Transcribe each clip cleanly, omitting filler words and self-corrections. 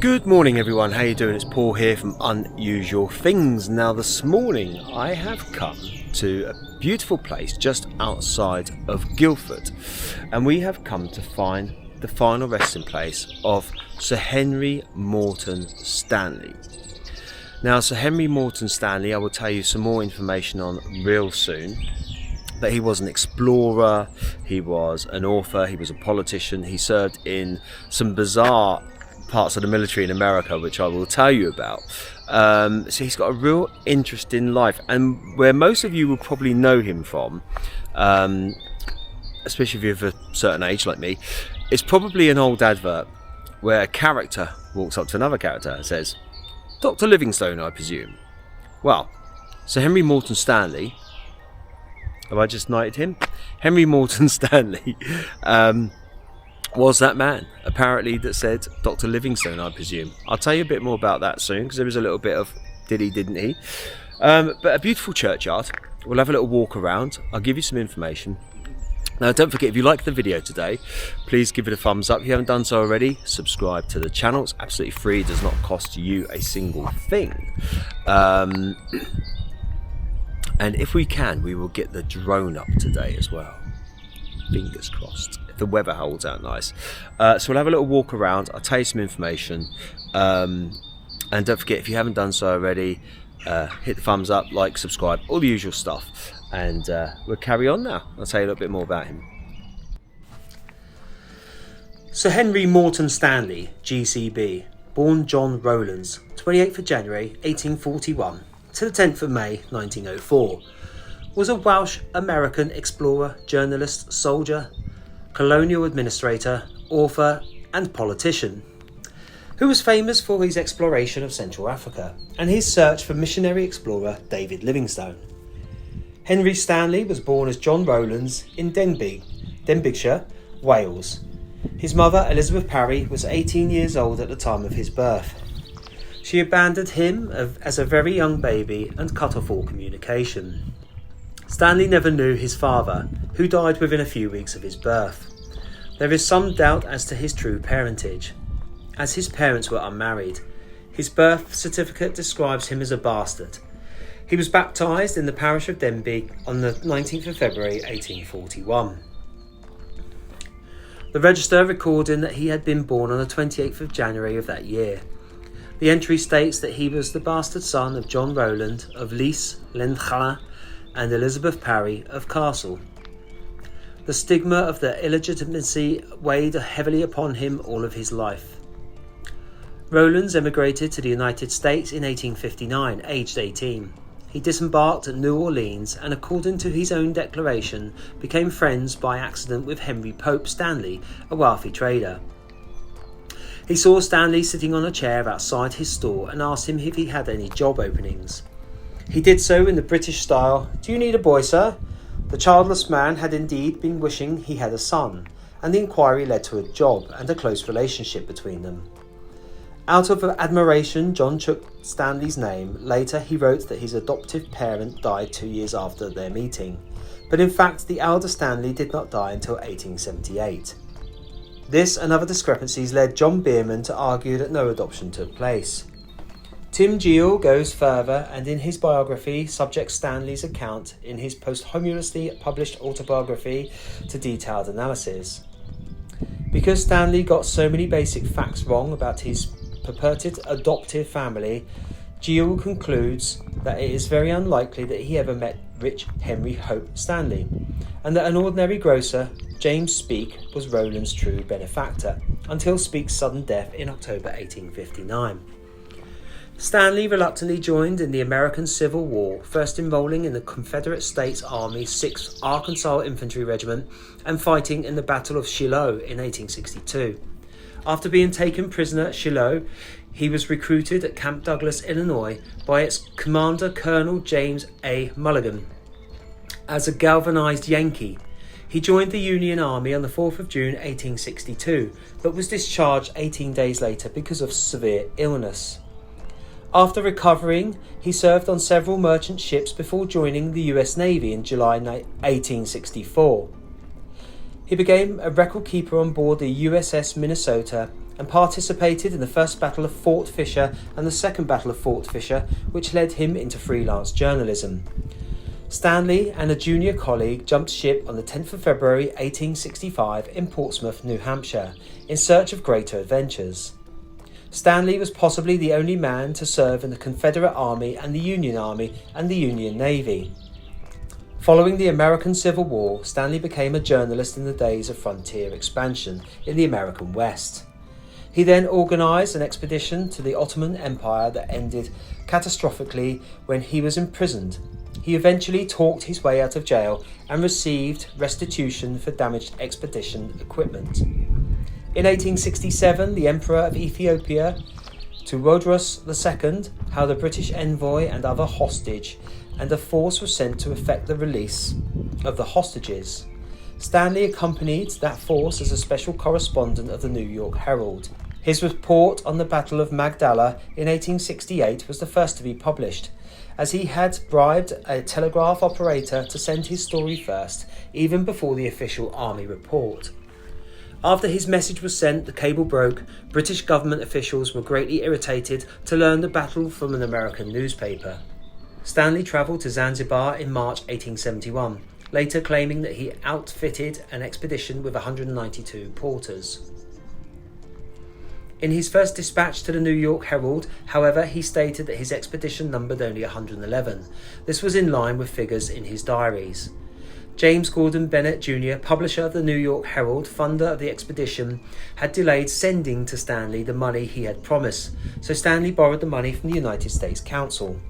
Good morning everyone, how you doing? It's Paul here from Unusual Things. Now this morning I have come to a beautiful place just outside of Guildford, and we have come to find the final resting place of Sir Henry Morton Stanley. Now Sir Henry Morton Stanley, I will tell you some more information on real soon. But he was an explorer, he was an author, he was a politician, he served in some bizarre parts of the military in America, which I will tell you about. So he's got a real interesting life, and where most of you will probably know him from, especially if you're of a certain age like me, it's probably an old advert where a character walks up to another character and says, "Dr. Livingstone, I presume." Well, Sir Henry Morton Stanley, have I just knighted him? Henry Morton Stanley was that man, apparently, that said Dr. Livingstone, I presume. I'll tell you a bit more about that soon, because there was a little bit of did he, didn't he. But a beautiful churchyard. We'll have a little walk around. I'll give you some information. Now, don't forget, if you like the video today, please give it a thumbs up. If you haven't done so already, subscribe to the channel. It's absolutely free. It does not cost you a single thing. And if we can, we will get the drone up today as well. Fingers crossed, if the weather holds out nice. So we'll have a little walk around. I'll tell you some information. And don't forget, if you haven't done so already, hit the thumbs up, like, subscribe, all the usual stuff. And we'll carry on now. I'll tell you a little bit more about him. Sir Henry Morton Stanley GCB, born John Rowlands, 28th of January 1841 to the 10th of May 1904, was a Welsh-American explorer, journalist, soldier, colonial administrator, author and politician, who was famous for his exploration of Central Africa and his search for missionary explorer David Livingstone. Henry Stanley was born as John Rowlands in Denbighshire, Wales. His mother, Elizabeth Parry, was 18 years old at the time of his birth. She abandoned him as a very young baby and cut off all communication. Stanley never knew his father, who died within a few weeks of his birth. There is some doubt as to his true parentage, as his parents were unmarried. His birth certificate describes him as a bastard. He was baptised in the parish of Denbigh on the 19th of February 1841. The register recording that he had been born on the 28th of January of that year. The entry states that he was the bastard son of John Rowland of Lees, Llanchalla, and Elizabeth Parry of Castle. The stigma of the illegitimacy weighed heavily upon him all of his life. Rowlands emigrated to the United States in 1859, aged 18. He disembarked at New Orleans and, according to his own declaration, became friends by accident with Henry Pope Stanley, a wealthy trader. He saw Stanley sitting on a chair outside his store and asked him if he had any job openings. He did so in the British style. "Do you need a boy, sir?" The childless man had indeed been wishing he had a son, and the inquiry led to a job and a close relationship between them. Out of admiration, John took Stanley's name. Later, he wrote that his adoptive parent died 2 years after their meeting, but in fact, the elder Stanley did not die until 1878. This and other discrepancies led John Bierman to argue that no adoption took place. Tim Gill goes further and in his biography subjects Stanley's account in his posthumously published autobiography to detailed analysis. Because Stanley got so many basic facts wrong about his purported adoptive family, Gill concludes that it is very unlikely that he ever met rich Henry Hope Stanley, and that an ordinary grocer, James Speke, was Rowland's true benefactor, until Speke's sudden death in October 1859. Stanley reluctantly joined in the American Civil War, first enrolling in the Confederate States Army 6th Arkansas Infantry Regiment and fighting in the Battle of Shiloh in 1862. After being taken prisoner at Shiloh, he was recruited at Camp Douglas, Illinois, by its commander, Colonel James A. Mulligan, as a galvanized Yankee. He joined the Union Army on the 4th of June 1862, but was discharged 18 days later because of severe illness. After recovering, he served on several merchant ships before joining the US Navy in July 1864. He became a record keeper on board the USS Minnesota and participated in the First Battle of Fort Fisher and the Second Battle of Fort Fisher, which led him into freelance journalism. Stanley and a junior colleague jumped ship on the 10th of February 1865 in Portsmouth, New Hampshire, in search of greater adventures. Stanley was possibly the only man to serve in the Confederate Army and the Union Navy. Following the American Civil War, Stanley became a journalist in the days of frontier expansion in the American West. He then organised an expedition to the Ottoman Empire that ended catastrophically when he was imprisoned. He eventually talked his way out of jail and received restitution for damaged expedition equipment. In 1867, the Emperor of Ethiopia, Tewodros II, held a British envoy and other hostage, and a force was sent to effect the release of the hostages. Stanley accompanied that force as a special correspondent of the New York Herald. His report on the Battle of Magdala in 1868 was the first to be published, as he had bribed a telegraph operator to send his story first, even before the official army report. After his message was sent, the cable broke. British government officials were greatly irritated to learn the battle from an American newspaper. Stanley travelled to Zanzibar in March 1871, later claiming that he outfitted an expedition with 192 porters. In his first dispatch to the New York Herald, however, he stated that his expedition numbered only 111. This was in line with figures in his diaries. James Gordon Bennett Jr., publisher of the New York Herald, funder of the expedition, had delayed sending to Stanley the money he had promised, so Stanley borrowed the money from the United States Council.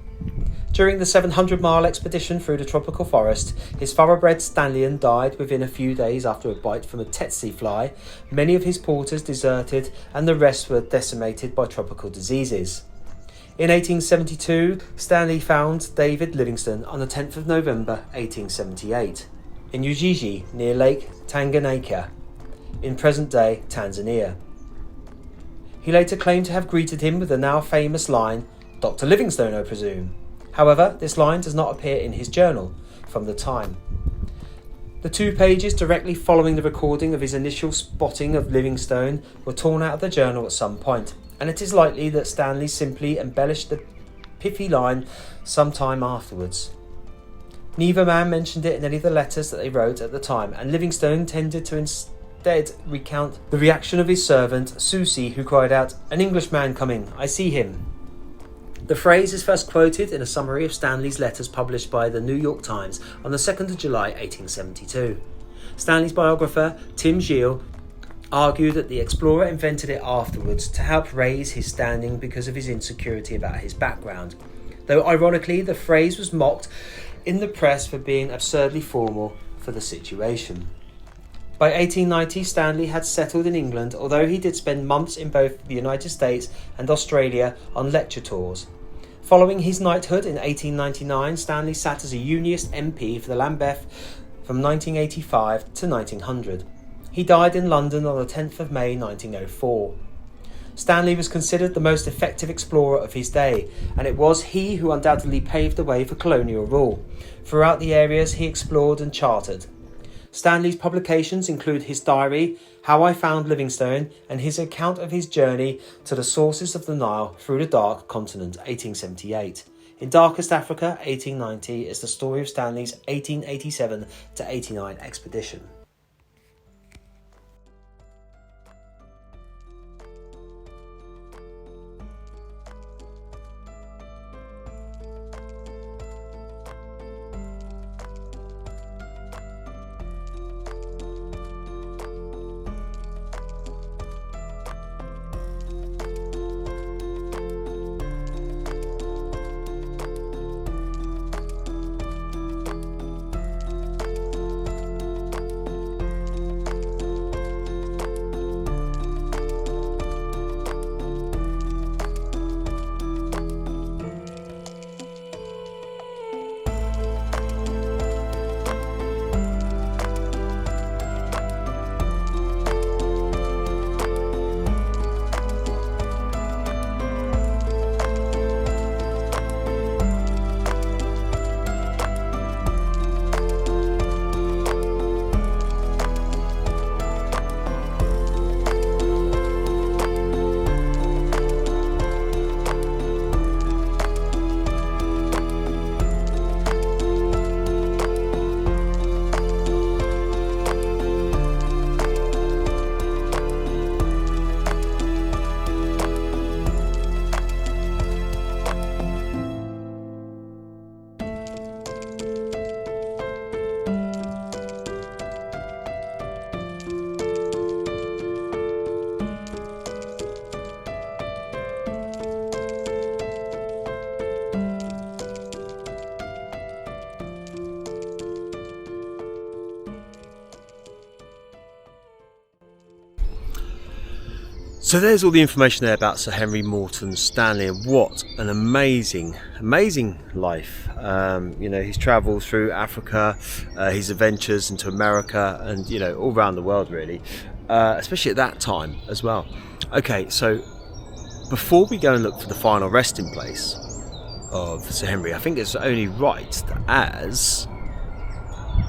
During the 700-mile expedition through the tropical forest, his thoroughbred stallion died within a few days after a bite from a tsetse fly. Many of his porters deserted, and the rest were decimated by tropical diseases. In 1872, Stanley found David Livingstone on the 10th of November 1878 in Ujiji near Lake Tanganyika in present-day Tanzania. He later claimed to have greeted him with the now famous line, "Dr. Livingstone, I presume." However, this line does not appear in his journal from the time. The 2 pages directly following the recording of his initial spotting of Livingstone were torn out of the journal at some point, and it is likely that Stanley simply embellished the pithy line some time afterwards. Neither man mentioned it in any of the letters that they wrote at the time, and Livingstone tended to instead recount the reaction of his servant, Susie, who cried out, "An Englishman coming, I see him." The phrase is first quoted in a summary of Stanley's letters published by the New York Times on the 2nd of July 1872. Stanley's biographer, Tim Gilles, argued that the explorer invented it afterwards to help raise his standing because of his insecurity about his background, though ironically the phrase was mocked in the press for being absurdly formal for the situation. By 1890, Stanley had settled in England, although he did spend months in both the United States and Australia on lecture tours. Following his knighthood in 1899, Stanley sat as a Unionist MP for the Lambeth from 1985 to 1900. He died in London on the 10th of May 1904. Stanley was considered the most effective explorer of his day, and it was he who undoubtedly paved the way for colonial rule throughout the areas he explored and charted. Stanley's publications include his diary, How I Found Livingstone, and his account of his journey to the sources of the Nile through the Dark Continent, 1878. In Darkest Africa, 1890, is the story of Stanley's 1887 to 89 expedition. So there's all the information there about Sir Henry Morton Stanley, and what an amazing life. You know, his travel through Africa, his adventures into America, and you know, all around the world really, especially at that time as well. Okay, so before we go and look for the final resting place of Sir Henry, I think it's only right that, as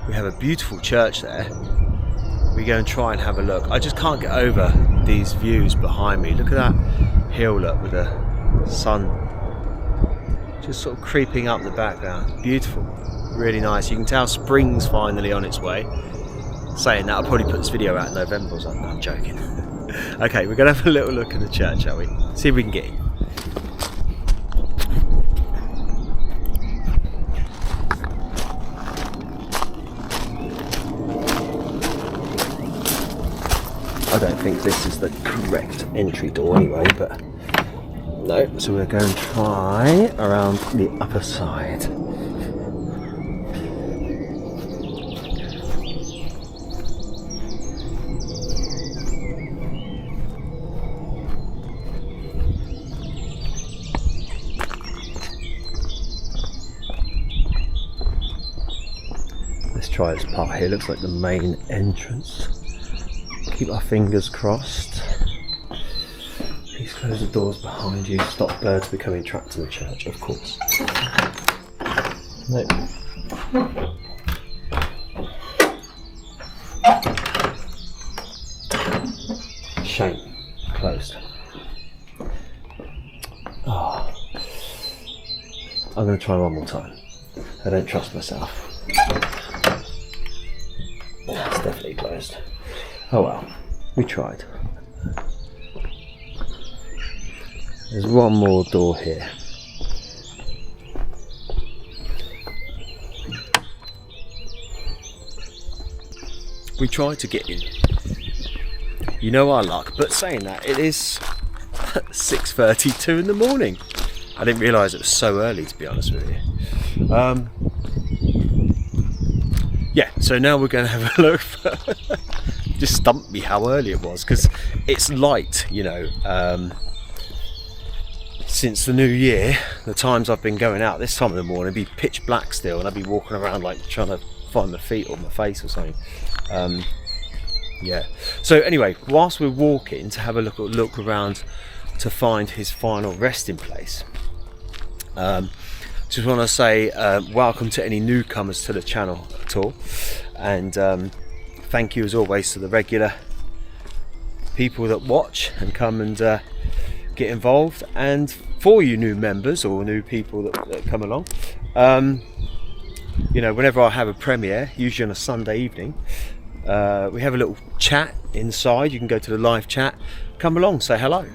we have a beautiful church there, we go and try and have a look. I just can't get over these views behind me. Look at that hill, look, with the sun just sort of creeping up the background. Beautiful, really nice. You can tell spring's finally on its way. Saying that, I'll probably put this video out in November or something. No, I'm joking. Okay, we're going to have a little look at the church, shall we? See if we can get in. I don't think this is the correct entry door anyway, but no, so we're going to try around the upper side. Let's try this part here, looks like the main entrance. Keep our fingers crossed. Please close the doors behind you. Stop birds becoming trapped in the church, of course. No. Shame. Closed. Oh. I'm going to try one more time. I don't trust myself. It's definitely closed. Oh well, we tried. There's one more door here. We tried to get in. You know our luck, but saying that, it is 6:32 in the morning. I didn't realise it was so early, to be honest with you. Yeah, so now we're going to have a look. Just stumped me how early it was, because it's light, you know. Since the new year, the times I've been going out this time of the morning, it'd be pitch black still, and I'd be walking around like trying to find my feet or my face or something. Yeah. So anyway, whilst we're walking to have a look around to find his final resting place, just want to say welcome to any newcomers to the channel at all, and thank you as always to the regular people that watch and come and get involved, and for you new members or new people that come along, you know, whenever I have a premiere, usually on a Sunday evening, we have a little chat inside. You can go to the live chat, come along, say hello.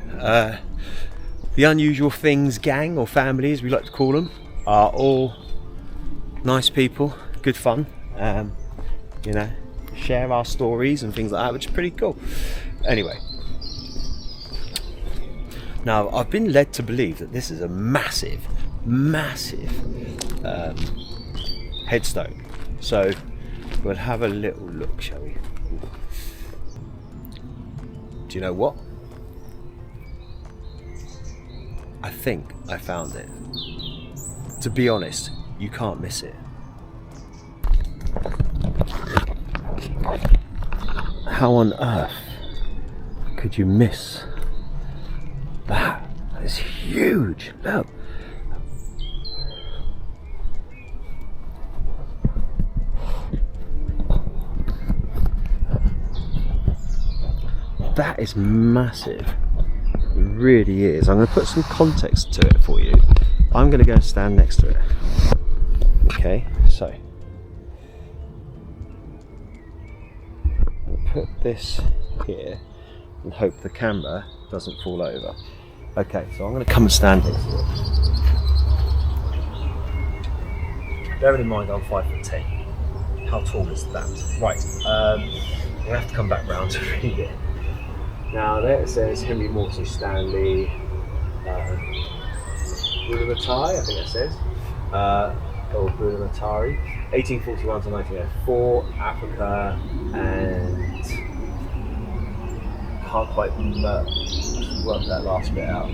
The Unusual Things gang, or family as we like to call them, are all nice people, good fun, you know, share our stories and things like that, which is pretty cool. Anyway, now I've been led to believe that this is a massive headstone, so we'll have a little look, shall we? Do you know what? I think I found it. To be honest, you can't miss it. How on earth could you miss that? It's huge. Look. That is massive. It really is. I'm going to put some context to it for you. I'm going to go and stand next to it. Okay, so I'll put this here and hope the camera doesn't fall over. Okay, so I'm going to come and stand next to it. Bearing in mind I'm 5'10". How tall is that? Right, we have to come back round to read it. Now there it says Henry Morton Stanley Bulamatari, I think that says, or Bulamatari, 1841 to 1904, Africa and can't quite work that last bit out.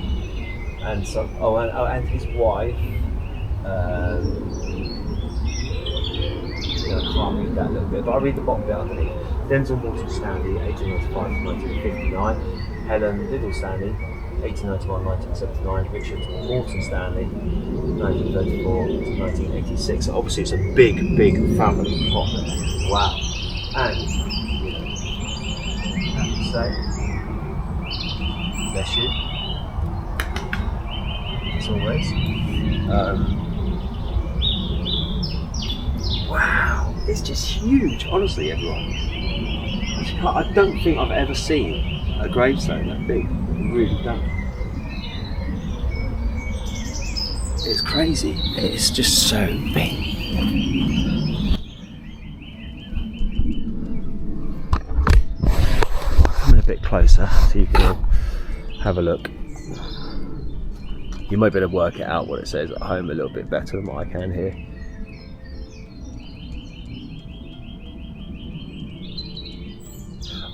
And so, and his wife. I can't read that little bit, but I'll read the bottom bit underneath. Denzel Morton Stanley, 1895 to 1959. Helen Little Stanley, 1891-1979. Richard Morton Stanley, 1934 to 1986. So obviously, it's a big family pot. Wow. And I have to say, bless you, as always. Wow, it's just huge, honestly, everyone. I don't think I've ever seen a gravestone that big. I really don't. It's crazy. It's just so big. Coming a bit closer so you can all have a look. You might be able to work it out what it says at home a little bit better than what I can here.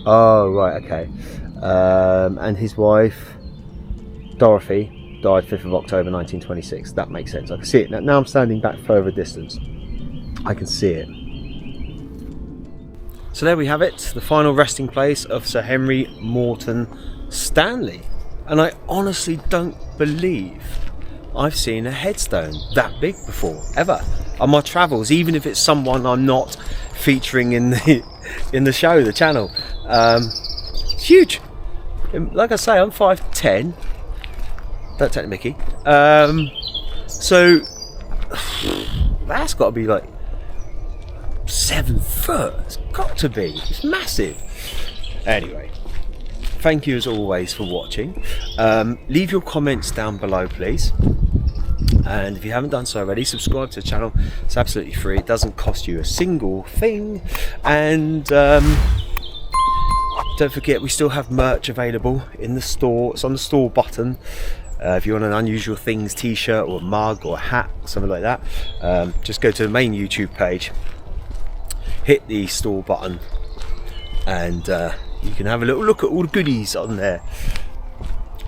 Oh, right, okay. And his wife, Dorothy, died 5th of October 1926. That makes sense. I can see it. Now I'm standing back further distance. I can see it. So there we have it, the final resting place of Sir Henry Morton Stanley. And I honestly don't believe I've seen a headstone that big before, ever. On my travels, even if it's someone I'm not featuring in the show, the channel. It's huge. Like I say, I'm 5'10". Don't take the mickey. So that's got to be like 7 foot. It's got to be. It's massive. Anyway, thank you as always for watching. Leave your comments down below, please. And if you haven't done so already, subscribe to the channel. It's absolutely free. It doesn't cost you a single thing. And don't forget, we still have merch available in the store. It's on the store button. If you want an Unusual Things t-shirt or a mug or a hat, something like that, just go to the main YouTube page, hit the store button, and you can have a little look at all the goodies on there,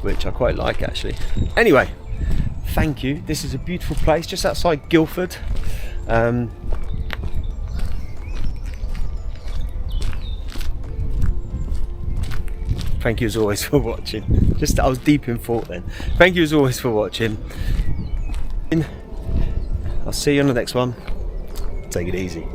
which I quite like, actually. Anyway, thank you. This is a beautiful place just outside Guildford. Thank you as always for watching. I was deep in thought then. Thank you as always for watching. I'll see you on the next one. Take it easy.